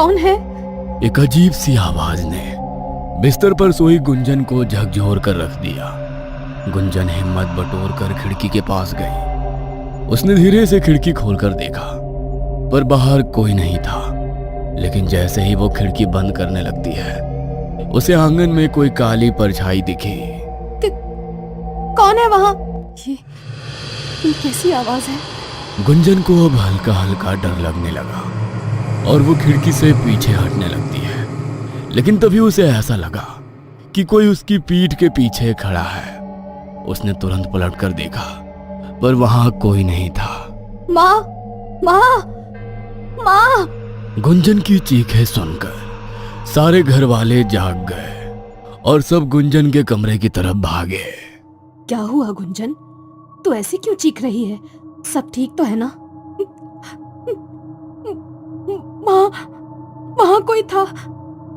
कौन है? एक अजीब सी आवाज ने बिस्तर पर सोई गुंजन को झकझोर कर रख दिया। गुंजन हिम्मत बटोर कर खिड़की के पास गई। उसने धीरे से खिड़की खोलकर देखा, पर बाहर कोई नहीं था। लेकिन जैसे ही वो खिड़की बंद करने लगती है, उसे आंगन में कोई काली परछाई दिखी। कौन है वहां? ये कैसी आवाज है? गुंजन को अब हल्का हल्का डर लगने लगा और वो खिड़की से पीछे हटने लगती है। लेकिन तभी उसे ऐसा लगा कि कोई उसकी पीठ के पीछे खड़ा है। उसने तुरंत पलटकर देखा, पर वहां कोई नहीं था। माँ, माँ, माँ! गुंजन की चीखें सुनकर सारे घर वाले जाग गए और सब गुंजन के कमरे की तरफ भागे। क्या हुआ गुंजन? तू ऐसे क्यों चीख रही है? सब ठीक तो है ना? माँ, वहां कोई था।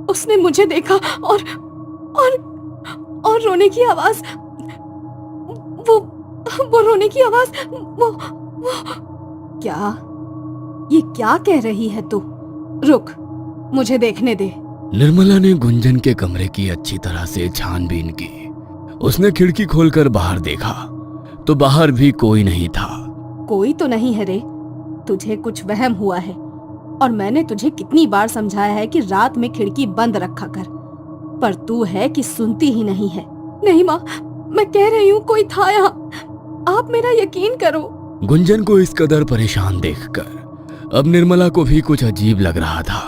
उसने मुझे देखा और रोने की आवाज, वो रोने की आवाज, वो क्या? ये क्या कह रही है तू? रुक, मुझे देखने दे। निर्मला ने गुंजन के कमरे की अच्छी तरह से छानबीन की। उसने खिड़की खोलकर बाहर देखा तो बाहर भी कोई नहीं था। कोई तो नहीं है रे, तुझे कुछ वहम हुआ है। और मैंने तुझे कितनी बार समझाया है कि रात में खिड़की बंद रखा कर, पर तू है कि सुनती ही नहीं है। नहीं माँ, मैं कह रही हूँ कोई था यहाँ। आप मेरा यकीन करो। गुंजन को इस कदर परेशान देखकर अब निर्मला को भी कुछ अजीब लग रहा था।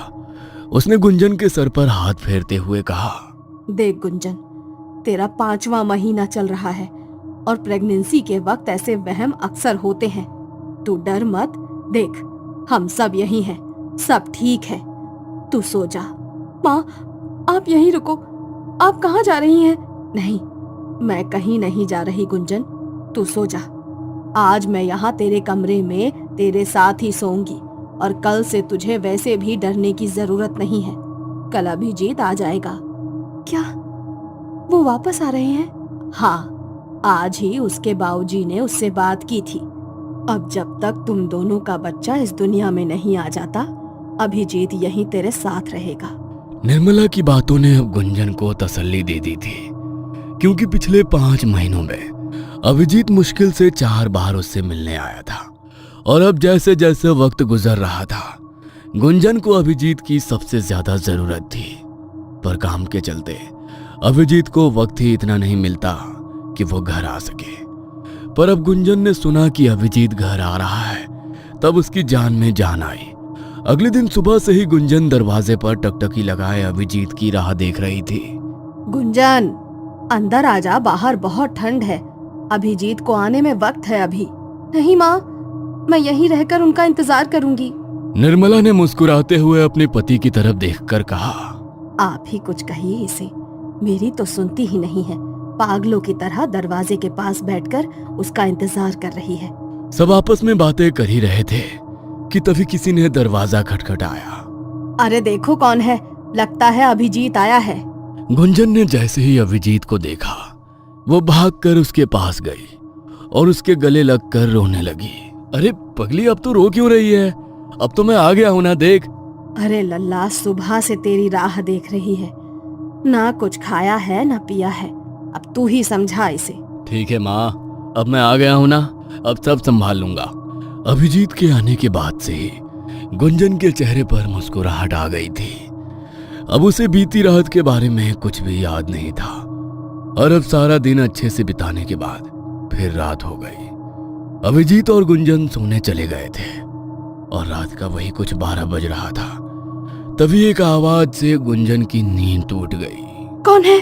उसने गुंजन के सर पर हाथ फेरते हुए कहा, देख गुंजन, तेरा 5वां महीना चल रहा है और प्रेगनेंसी के वक्त ऐसे वहम अक्सर होते हैं। तू डर मत, देख हम सब यही हैं, सब ठीक है। तू सो जा। माँ, आप यहीं रुको। आप कहाँ जा रही हैं? नहीं, मैं कहीं नहीं जा रही गुंजन, तू सो जा। आज मैं यहाँ तेरे कमरे में तेरे साथ ही सोऊंगी और कल से तुझे वैसे भी डरने की जरूरत नहीं है। कल अभिजीत आ जाएगा। क्या वो वापस आ रहे हैं? हाँ, आज ही उसके बाबूजी ने उससे बात की थी। अब जब तक तुम दोनों का बच्चा इस दुनिया में नहीं आ जाता, अभिजीत यहीं तेरे साथ रहेगा। निर्मला की बातों ने अब गुंजन को तसल्ली दे दी थी, क्योंकि पिछले 5 महीनों में अभिजीत मुश्किल से 4 बार उससे मिलने आया था। और अब जैसे जैसे वक्त गुजर रहा था, गुंजन को अभिजीत की सबसे ज्यादा जरूरत थी। पर काम के चलते अभिजीत को वक्त ही इतना नहीं मिलता कि वो घर आ सके। पर अब गुंजन ने सुना कि अभिजीत घर आ रहा है, तब उसकी जान में जान आई। अगले दिन सुबह से ही गुंजन दरवाजे पर टकटकी लगाए अभिजीत की राह देख रही थी। गुंजन, अंदर आ जा, बाहर बहुत ठंड है। अभिजीत को आने में वक्त है अभी। नहीं माँ, मैं यहीं रहकर उनका इंतजार करूंगी। निर्मला ने मुस्कुराते हुए अपने पति की तरफ देखकर कहा, आप ही कुछ कहिए इसे, मेरी तो सुनती ही नहीं है। पागलों की तरह दरवाजे के पास बैठकर उसका इंतजार कर रही है। सब आपस में बातें कर ही रहे थे कि तभी किसी ने दरवाजा खटखटाया। अरे देखो कौन है, लगता है अभिजीत आया है। गुंजन ने जैसे ही अभिजीत को देखा, वो भागकर उसके पास गई और उसके गले लगकर रोने लगी। अरे पगली, अब तो रो क्यों रही है? अब तो मैं आ गया हूं ना, देख। अरे लल्ला, सुबह से तेरी राह देख रही है, ना कुछ खाया है ना पिया है। अब तू ही समझा इसे। ठीक है माँ, अब मैं आ गया हूं ना, अब सब संभाल लूंगा। अभिजीत के आने के बाद से ही गुंजन के चेहरे पर मुस्कुराहट आ गई थी। अब उसे बीती रात के बारे में कुछ भी याद नहीं था। और अब सारा दिन अच्छे से बिताने के बाद फिर रात हो गई। अभिजीत और गुंजन सोने चले गए थे और रात का वही कुछ 12 बज रहा था। तभी एक आवाज से गुंजन की नींद टूट गई। कौन है?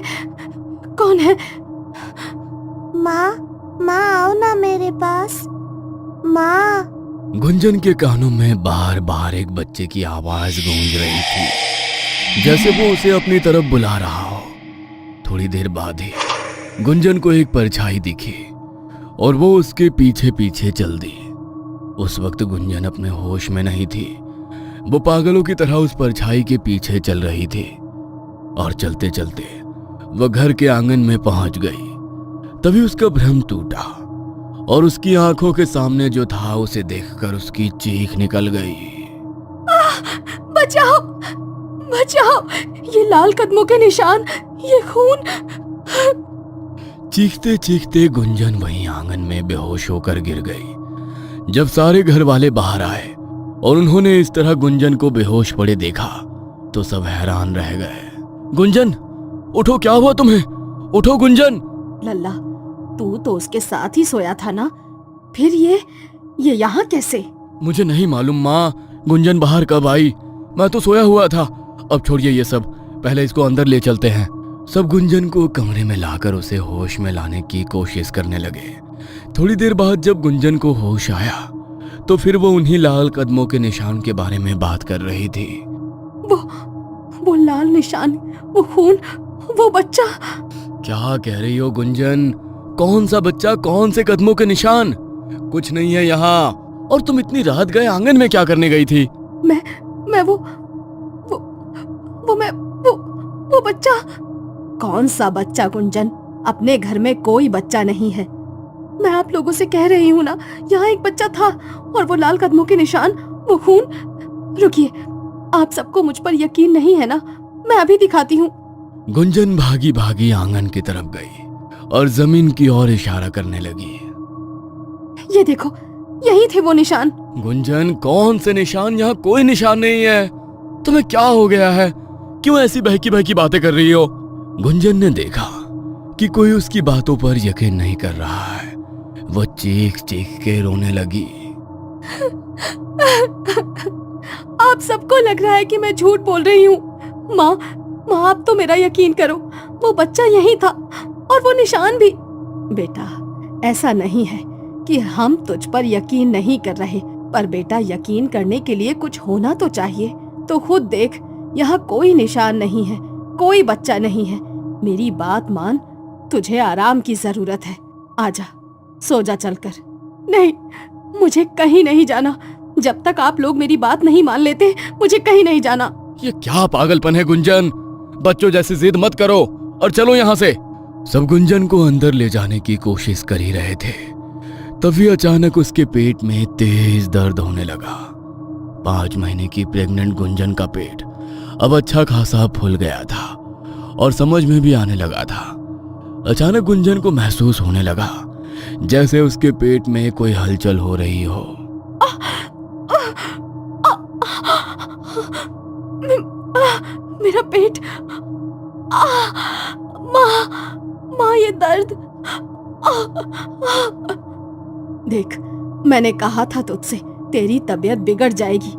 कौन है? माँ, माँ आओ ना मेरे पास। माँ। गुंजन के कानों में बार बार एक बच्चे की आवाज गूंज रही थी, जैसे वो उसे अपनी तरफ बुला रहा हो। थोड़ी देर बाद ही गुंजन को एक परछाई दिखी और वो उसके पीछे पीछे चल दी। उस वक्त गुंजन अपने होश में नहीं थी। वो पागलों की तरह उस परछाई के पीछे चल रही थी और चलते चलते वह घर के आंगन में पहुंच गई। तभी उसका भ्रम टूटा और उसकी आंखों के सामने जो था उसे देखकर उसकी चीख निकल गई। बचाओ, बचाओ, ये लाल कदमों के निशान, ये खून। चीखते चीखते गुंजन वहीं आंगन में बेहोश होकर गिर गई। जब सारे घर वाले बाहर आए और उन्होंने इस तरह गुंजन को बेहोश पड़े देखा तो सब हैरान रह गए। गुंजन, उठो, क्या हुआ तुम्हें? उठो गुंजन। लल्ला, तू तो उसके साथ ही सोया था ना, फिर ये यहाँ कैसे? मुझे नहीं मालूम माँ, गुंजन बाहर कब आई? मैं तो सोया हुआ था। अब छोड़िए ये सब, पहले इसको अंदर ले चलते हैं। सब गुंजन को कमरे में लाकर उसे होश में लाने की कोशिश करने लगे। थोड़ी देर बाद जब गुंजन को होश आया तो फिर वो उन्हीं लाल कदमों के निशान के बारे में बात कर रही थी। वो लाल निशान, वो खून, वो बच्चा। क्या कह रही हो गुंजन? कौन सा बच्चा, कौन से कदमों के निशान? कुछ नहीं है यहाँ। और तुम इतनी रात गए आंगन में क्या करने गई थी? मैं वो बच्चा। कौन सा बच्चा गुंजन? अपने घर में कोई बच्चा नहीं है। मैं आप लोगों से कह रही हूँ ना, यहाँ एक बच्चा था और वो लाल कदमों के निशान, वो खून। रुकिए, आप सबको मुझ पर यकीन नहीं है ना? मैं अभी दिखाती हूँ। गुंजन भागी भागी आंगन की तरफ गई और जमीन की ओर इशारा करने लगी। ये देखो, यही थे वो निशान। गुंजन, कौन से निशान? यहाँ कोई निशान नहीं है। तुम्हें क्या हो गया है? क्यों ऐसी बहकी बहकी बातें कर रही हो? गुंजन ने देखा कि कोई उसकी बातों पर यकीन नहीं कर रहा है। वो चीख चीख के रोने लगी। आप सबको लग रहा है कि मैं झूठ बोल रही हूँ। माँ, आप तो मेरा यकीन करो, वो बच्चा यही था और वो निशान भी। बेटा, ऐसा नहीं है कि हम तुझ पर यकीन नहीं कर रहे, पर बेटा यकीन करने के लिए कुछ होना तो चाहिए। तो खुद देख, यहाँ कोई निशान नहीं है, कोई बच्चा नहीं है। मेरी बात मान, तुझे आराम की जरूरत है। आजा, सो जा चलकर। नहीं, मुझे कहीं नहीं जाना। जब तक आप लोग मेरी बात नहीं मान लेते, मुझे कहीं नहीं जाना। ये क्या पागलपन है गुंजन? बच्चों जैसी जिद मत करो और चलो यहाँ से। सब गुंजन को अंदर ले जाने की कोशिश कर ही रहे थे, तभी अचानक उसके पेट में तेज दर्द होने लगा। 5 महीने की प्रेग्नेंट गुंजन का पेट अब अच्छा खासा फूल गया था और समझ में भी आने लगा था। अचानक गुंजन को महसूस होने लगा जैसे उसके पेट में कोई हलचल हो रही हो। मेरा पेट, माँ, ये दर्द। देख, मैंने कहा था तुझसे, तेरी तबीयत बिगड़ जाएगी।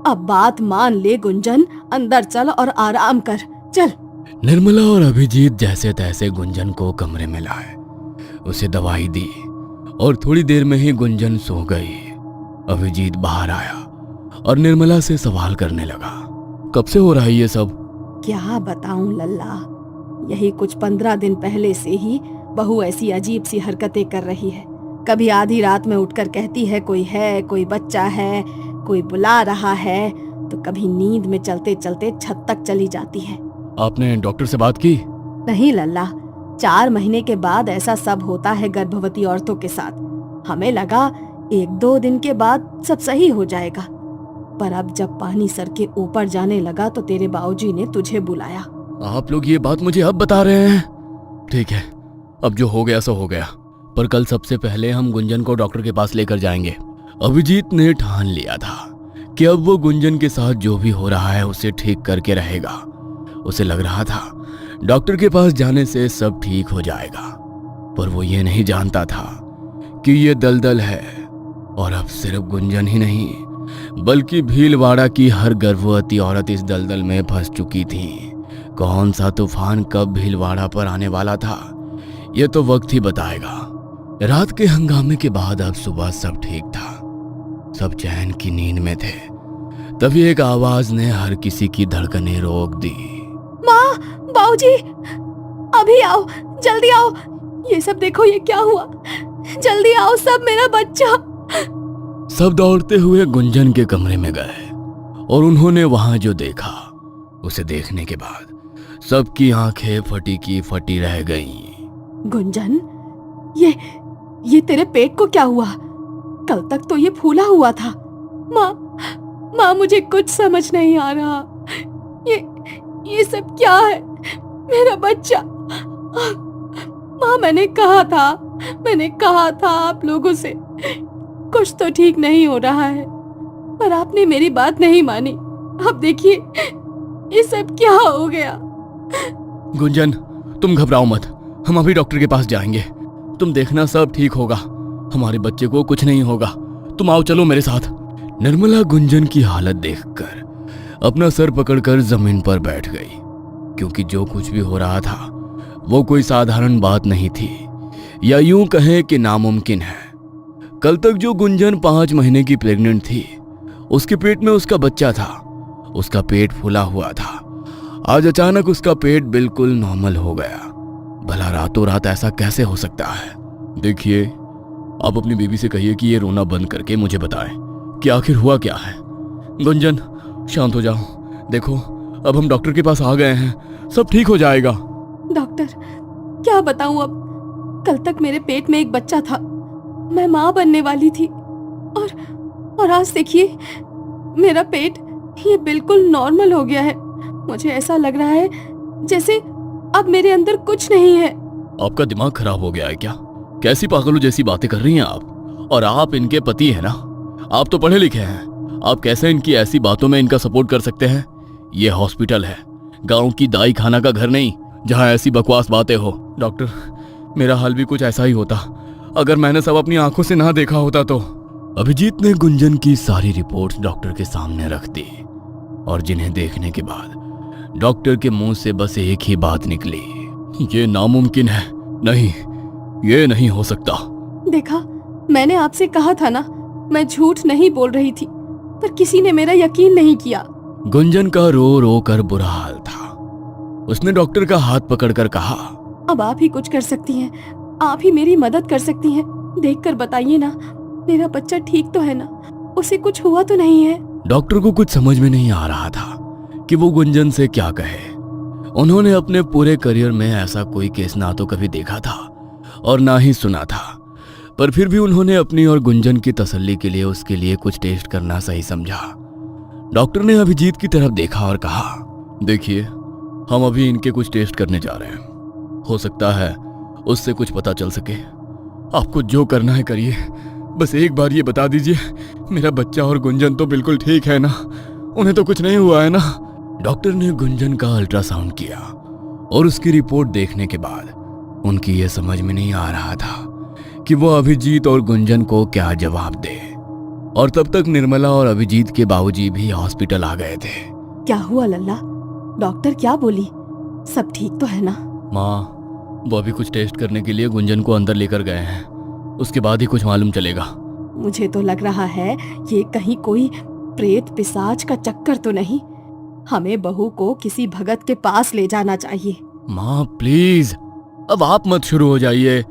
अब बात मान ले गुंजन, अंदर चल और आराम कर, चल। निर्मला और अभिजीत जैसे तैसे गुंजन को कमरे में लाए, उसे दवाई दी और थोड़ी देर में ही गुंजन सो गई। अभिजीत बाहर आया और निर्मला से सवाल करने लगा, कब से हो रहा है ये सब? क्या बताऊं लल्ला, यही कुछ 15 दिन पहले से ही बहू ऐसी अजीब सी हरकतें कर रही है। कभी आधी रात में उठकर कहती है कोई बच्चा है, कोई बुला रहा है, तो कभी नींद में चलते चलते छत तक चली जाती है। आपने डॉक्टर से बात की? नहीं लल्ला, 4 महीने के बाद ऐसा सब होता है गर्भवती औरतों के साथ। हमें लगा 1-2 दिन के बाद सब सही हो जाएगा, पर अब जब पानी सर के ऊपर जाने लगा तो तेरे बाबूजी ने तुझे बुलाया। आप लोग ये बात मुझे अब बता रहे हैं? ठीक है, अब जो हो गया सो हो गया, पर कल सबसे पहले हम गुंजन को डॉक्टर के पास लेकर जाएंगे। अभिजीत ने ठान लिया था कि अब वो गुंजन के साथ जो भी हो रहा है उसे ठीक करके रहेगा। उसे लग रहा था डॉक्टर के पास जाने से सब ठीक हो जाएगा, पर वो ये नहीं जानता था कि ये दलदल है। और अब सिर्फ गुंजन ही नहीं बल्कि भीलवाड़ा की हर गर्भवती औरत इस दलदल में फंस चुकी थी। कौन सा तूफान कब भीलवाड़ा पर आने वाला था, ये तो वक्त ही बताएगा। रात के हंगामे के बाद अब सुबह सब ठीक था, सब चैन की नींद में थे। तभी एक आवाज ने हर किसी की धड़कनें रोक दी। माँ, बाबूजी, अभी आओ, जल्दी आओ। ये सब देखो, ये क्या हुआ? जल्दी आओ सब, मेरा बच्चा। सब दौड़ते हुए गुंजन के कमरे में गए और उन्होंने वहां जो देखा, उसे देखने के बाद सबकी आंखें फटी की फटी रह गईं। गुंजन, ये तेरे पेट को क्या हुआ? कल तक तो ये फूला हुआ था। माँ, माँ मुझे कुछ समझ नहीं आ रहा। ये सब क्या है? मेरा बच्चा। माँ मैंने कहा था आप लोगों से कुछ तो ठीक नहीं हो रहा है, पर आपने मेरी बात नहीं मानी। अब देखिए ये सब क्या हो गया। गुंजन, तुम घबराओ मत, हम अभी डॉक्टर के पास जाएंगे। तुम देखना सब ठीक होगा, हमारे बच्चे को कुछ नहीं होगा। तुम आओ, चलो मेरे साथ। निर्मला गुंजन की हालत देखकर अपना सर पकड़कर जमीन पर बैठ गई, क्योंकि जो कुछ भी हो रहा था वो कोई साधारण बात नहीं थी, या यूं कहें कि नामुमकिन है। कल तक जो गुंजन 5 महीने की प्रेग्नेंट थी, उसके पेट में उसका बच्चा था, उसका पेट फूला हुआ था। आज अचानक उसका पेट बिल्कुल नॉर्मल हो गया। भला रातों रात ऐसा कैसे हो सकता है? देखिए, आप अपनी बेबी से कहिए कि ये रोना बंद करके मुझे बताएं कि आखिर हुआ क्या है। गुंजन, शांत हो जाओ। देखो, अब हम डॉक्टर के पास आ गए हैं, सब ठीक हो जाएगा। डॉक्टर, क्या बताऊं अब? कल तक मेरे पेट में एक बच्चा था, मैं माँ बनने वाली थी, और आज देखिए मेरा पेट ये बिल्कुल नॉर्मल हो गया है। मुझे ऐसा लग रहा है जैसे अब मेरे अंदर कुछ नहीं है। आपका दिमाग खराब हो गया है क्या? कैसी पागलों जैसी बातें कर रही हैं आप? और आप इनके पति हैं ना? आप तो पढ़े लिखे हैं, आप कैसे इनकी ऐसी बातों में इनका सपोर्ट कर सकते हैं? ये हॉस्पिटल है, गांव की दाई खाना का घर नहीं, जहां ऐसी बकवास बातें हो। डॉक्टर, मेरा हाल भी कुछ ऐसा ही होता अगर मैंने सब अपनी आंखों से ना देखा होता तो। अभिजीत ने गुंजन की सारी रिपोर्ट्स डॉक्टर के सामने रख दी, और जिन्हें देखने के बाद डॉक्टर के मुंह से बस एक ही बात निकली, ये नामुमकिन है। नहीं, ये नहीं हो सकता। देखा, मैंने आपसे कहा था ना, मैं झूठ नहीं बोल रही थी, पर किसी ने मेरा यकीन नहीं किया। गुंजन का रो रो कर बुरा हाल था। उसने डॉक्टर का हाथ पकड़कर कहा, अब आप ही कुछ कर सकती हैं, आप ही मेरी मदद कर सकती हैं। देखकर बताइए ना, मेरा बच्चा ठीक तो है ना? उसे कुछ हुआ तो नहीं है? डॉक्टर को कुछ समझ में नहीं आ रहा था कि वो गुंजन से क्या कहे। उन्होंने अपने पूरे करियर में ऐसा कोई केस ना तो कभी देखा था और ना ही सुना था, पर फिर भी उन्होंने अपनी और गुंजन की तसल्ली के लिए उसके लिए कुछ टेस्ट करना सही समझा। डॉक्टर ने अभिजीत की तरफ देखा और कहा, देखिए, हम अभी इनके कुछ टेस्ट करने जा रहे हैं, हो सकता है उससे कुछ पता चल सके। आपको जो करना है करिए, बस एक बार ये बता दीजिए, मेरा बच्चा और गुंजन तो बिल्कुल ठीक है ना? उन्हें तो कुछ नहीं हुआ है ना? डॉक्टर ने गुंजन का अल्ट्रासाउंड किया, और उसकी रिपोर्ट देखने के बाद उनकी यह समझ में नहीं आ रहा था कि वो अभिजीत और गुंजन को क्या जवाब दे। और तब तक निर्मला और अभिजीत के बाबूजी भी हॉस्पिटल आ गए थे। क्या हुआ लल्ला? डॉक्टर क्या बोली? सब ठीक तो है ना? माँ, वो अभी कुछ टेस्ट करने के लिए गुंजन को अंदर लेकर गए हैं, उसके बाद ही कुछ मालूम चलेगा। मुझे तो लग रहा है ये कहीं कोई प्रेत पिशाच का चक्कर तो नहीं। हमें बहू को किसी भगत के पास ले जाना चाहिए। माँ प्लीज, अब आप मत शुरू हो जाइए।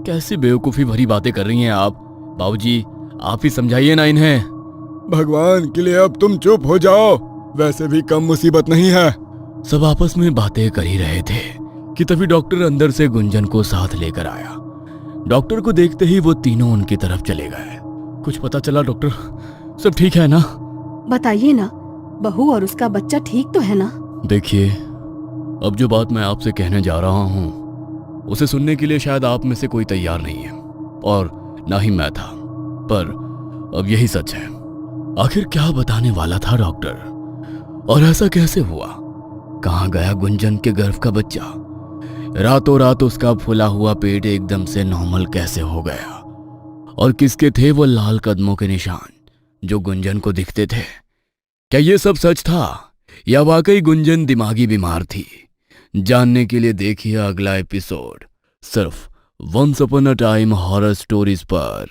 कैसी बेवकूफी भरी बातें कर रही हैं आप? बाबूजी, आप ही समझाइए ना इन्हें। भगवान के लिए अब तुम चुप हो जाओ, वैसे भी कम मुसीबत नहीं है। सब आपस में बातें कर ही रहे थे कि तभी डॉक्टर अंदर से गुंजन को साथ लेकर आया। डॉक्टर को देखते ही वो तीनों उनकी तरफ चले गए। कुछ पता चला डॉक्टर? सब ठीक है ना? बताइए ना, बहू और उसका बच्चा ठीक तो है ना? देखिए, अब जो बात मैं आपसे कहने जा रहा हूँ उसे सुनने के लिए शायद आप में से कोई तैयार नहीं है, और ना ही मैं था, पर अब यही सच है। आखिर क्या बताने वाला था डॉक्टर, और ऐसा कैसे हुआ? कहाँ गया गुंजन के गर्भ का बच्चा? रातों रात उसका फूला हुआ पेट एकदम से नॉर्मल कैसे हो गया? और किसके थे वो लाल कदमों के निशान जो गुंजन को दिखते थे? क्या ये सब सच था, या वाकई गुंजन दिमागी बीमार थी? जानने के लिए देखिए अगला एपिसोड सिर्फ once upon a time horror stories पर।